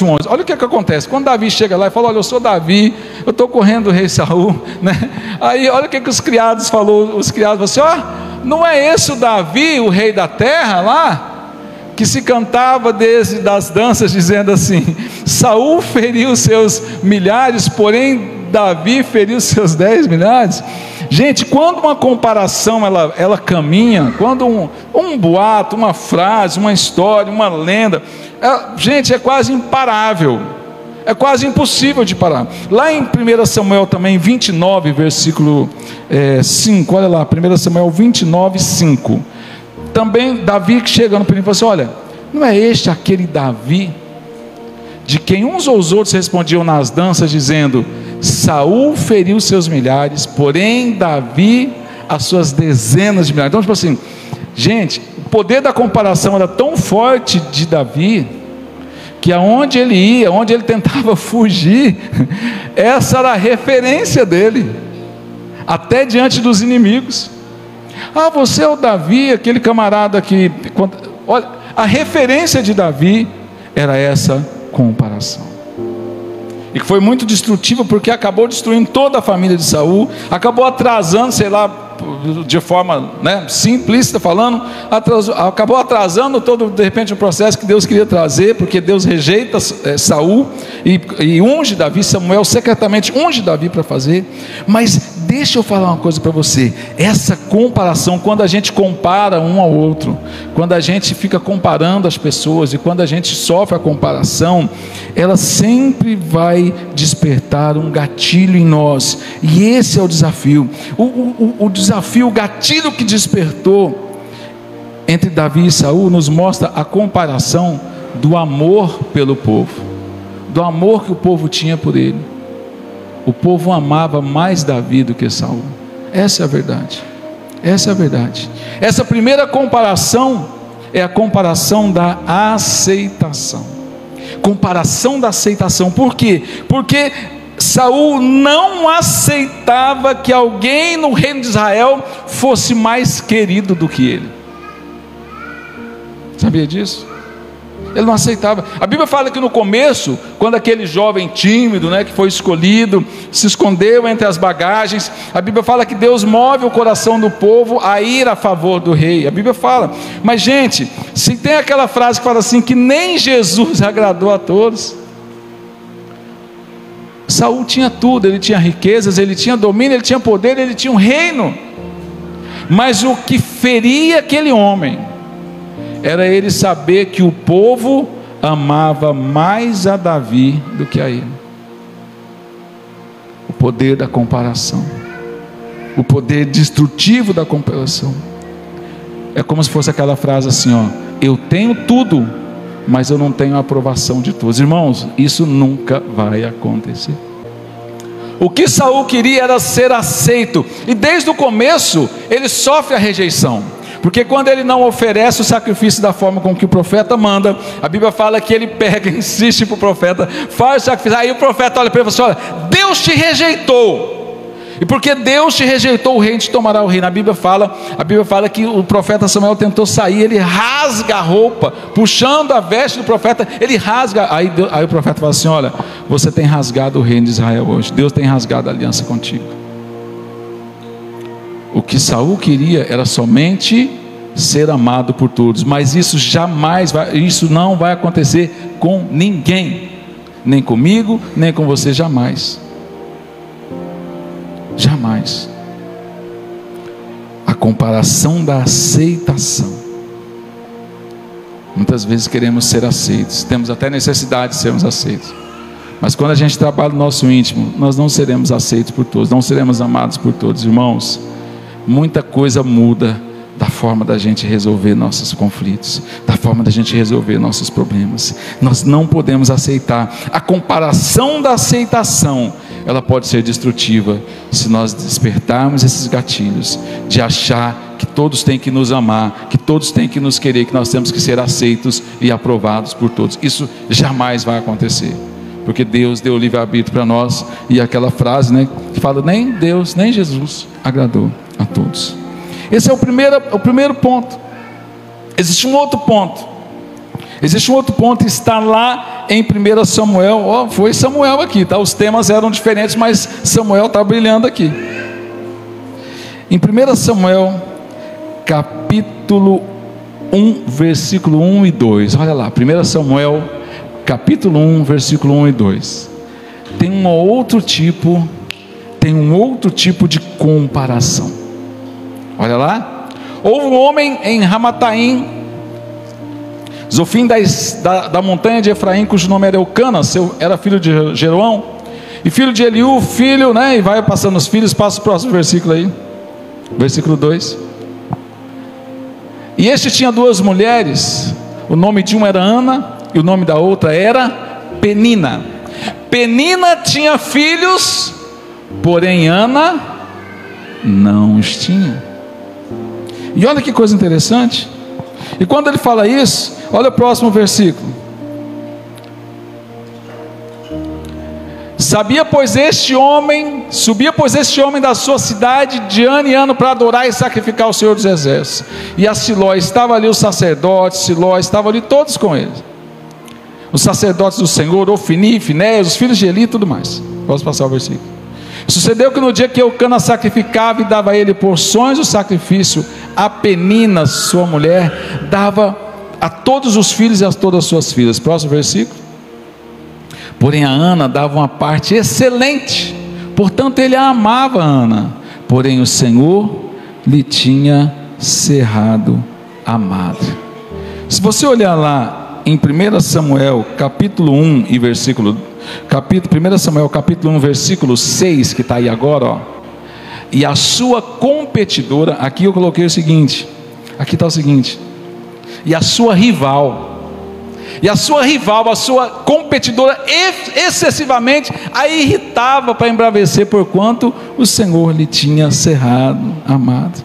11. Olha o que acontece, quando Davi chega lá e fala: olha, eu sou Davi, eu estou correndo do rei Saul, né? Aí olha o que os criados falaram, assim: ó, não é esse o Davi, o rei da terra lá, que se cantava desde das danças, dizendo assim: Saul feriu seus milhares, porém Davi feriu seus 10 milhares. Gente, quando uma comparação ela caminha, quando um boato, uma frase, uma história, uma lenda, gente, é quase imparável, é quase impossível de parar. Lá em 1 Samuel também 29, versículo 5, olha lá, 1 Samuel 29, 5. Também Davi que chega no período e fala assim: olha, não é este aquele Davi, de quem uns ou os outros respondiam nas danças, dizendo: Saul feriu seus milhares, porém Davi as suas dezenas de milhares. Então, tipo assim, gente, o poder da comparação era tão forte de Davi, que aonde ele ia, onde ele tentava fugir, essa era a referência dele, até diante dos inimigos. Ah, você é o Davi, aquele camarada que... Olha, a referência de Davi era essa comparação, e que foi muito destrutiva, porque acabou destruindo toda a família de Saul, acabou atrasando, sei lá, de forma, né, simplista falando, acabou atrasando todo, de repente, o processo que Deus queria trazer, porque Deus rejeita Saul e unge Davi. Samuel secretamente unge Davi para fazer. Mas deixa eu falar uma coisa para você: essa comparação, quando a gente compara um ao outro, quando a gente fica comparando as pessoas, e quando a gente sofre a comparação, ela sempre vai despertar um gatilho em nós, e esse é o desafio. O desafio, o gatilho que despertou entre Davi e Saul, nos mostra a comparação do amor pelo povo, do amor que o povo tinha por ele. O povo amava mais Davi do que Saul. Essa é a verdade. Essa é a verdade. Essa primeira comparação é a comparação da aceitação. Comparação da aceitação. Por quê? Porque Saul não aceitava que alguém no reino de Israel fosse mais querido do que ele. Sabia disso? Ele não aceitava. A Bíblia fala que no começo, quando aquele jovem tímido, né, que foi escolhido, se escondeu entre as bagagens, a Bíblia fala que Deus move o coração do povo a ir a favor do rei. A Bíblia fala. Mas, gente, se tem aquela frase que fala assim, que nem Jesus agradou a todos. Saul tinha tudo, ele tinha riquezas, ele tinha domínio, ele tinha poder, ele tinha um reino. Mas o que feria aquele homem era ele saber que o povo amava mais a Davi do que a ele. O poder da comparação, o poder destrutivo da comparação. É como se fosse aquela frase assim, ó: eu tenho tudo, mas eu não tenho a aprovação de todos. Irmãos, isso nunca vai acontecer. O que Saul queria era ser aceito, e desde o começo ele sofre a rejeição. Porque quando ele não oferece o sacrifício da forma com que o profeta manda, a Bíblia fala que ele pega, insiste para o profeta, faz o sacrifício. Aí o profeta olha para ele e fala assim: olha, Deus te rejeitou, e porque Deus te rejeitou, o rei te tomará o reino. A Bíblia fala que o profeta Samuel tentou sair, ele rasga a roupa, puxando a veste do profeta, ele rasga. Aí o profeta fala assim: olha, você tem rasgado o reino de Israel hoje, Deus tem rasgado a aliança contigo. O que Saul queria era somente ser amado por todos, mas isso isso não vai acontecer com ninguém, nem comigo, nem com você, jamais. Jamais. A comparação da aceitação. Muitas vezes queremos ser aceitos, temos até necessidade de sermos aceitos, mas quando a gente trabalha no nosso íntimo, nós não seremos aceitos por todos, não seremos amados por todos. Irmãos, muita coisa muda da forma da gente resolver nossos conflitos, da forma da gente resolver nossos problemas. Nós não podemos aceitar. A comparação da aceitação, ela pode ser destrutiva, se nós despertarmos esses gatilhos, de achar que todos têm que nos amar, que todos têm que nos querer, que nós temos que ser aceitos e aprovados por todos. Isso jamais vai acontecer, porque Deus deu o livre-arbítrio para nós, e aquela frase, né, que fala: nem Deus, nem Jesus agradou a todos. Esse é o primeiro ponto. Existe um outro ponto, está lá em 1 Samuel, foi Samuel aqui, tá? Os temas eram diferentes, mas Samuel está brilhando aqui. Em 1 Samuel, capítulo 1, versículo 1 e 2, olha lá, 1 Samuel, capítulo 1, versículo 1 e 2, tem um outro tipo de comparação. Olha lá, houve um homem em Ramataim, Zofim da montanha de Efraim, cujo nome era Eucana, era filho de Jeroão, e filho de Eliú, filho, né, e vai passando os filhos, passa o próximo versículo aí, versículo 2, e este tinha duas mulheres, o nome de uma era Ana, e o nome da outra era Penina. Penina tinha filhos, porém Ana não os tinha. E olha que coisa interessante, e quando ele fala isso, olha o próximo versículo. Subia pois este homem da sua cidade de ano em ano para adorar e sacrificar o Senhor dos Exércitos. E a Siló, estava ali os sacerdotes, Siló, estavam ali todos com ele. Os sacerdotes do Senhor, Ofni, Finéias, os filhos de Eli e tudo mais. Posso passar o versículo. Sucedeu que no dia que Eucana sacrificava e dava a ele porções do sacrifício, a Penina, sua mulher, dava a todos os filhos e a todas as suas filhas. Próximo versículo. Porém a Ana dava uma parte excelente, portanto ele a amava, Ana, porém o Senhor lhe tinha cerrado a madre. Se você olhar lá em 1 Samuel capítulo 1 e versículo 1 Samuel capítulo 1 versículo 6, que está aí agora, ó, e a sua competidora, aqui eu coloquei o seguinte, aqui está o seguinte, e a sua rival, a sua competidora excessivamente a irritava para embravecer, porquanto o Senhor lhe tinha cerrado a madre.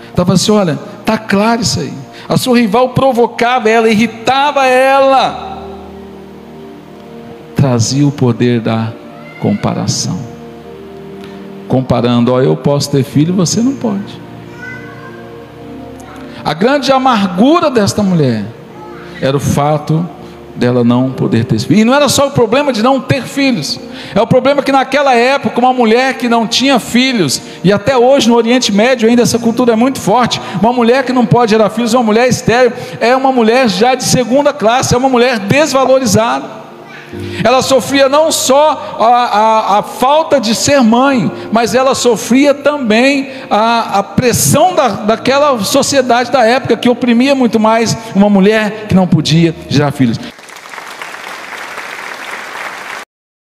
Estava assim, olha, está claro isso aí, a sua rival provocava ela, irritava ela, trazia o poder da comparação, comparando, ó, eu posso ter filho, você não pode. A grande amargura desta mulher era o fato dela não poder ter filhos. E não era só o problema de não ter filhos, é o problema que naquela época uma mulher que não tinha filhos, e até hoje no Oriente Médio ainda essa cultura é muito forte, uma mulher que não pode gerar filhos, uma mulher estéril, é uma mulher já de segunda classe, é uma mulher desvalorizada. Ela sofria não só a falta de ser mãe, mas ela sofria também a pressão daquela sociedade da época, que oprimia muito mais uma mulher que não podia gerar filhos.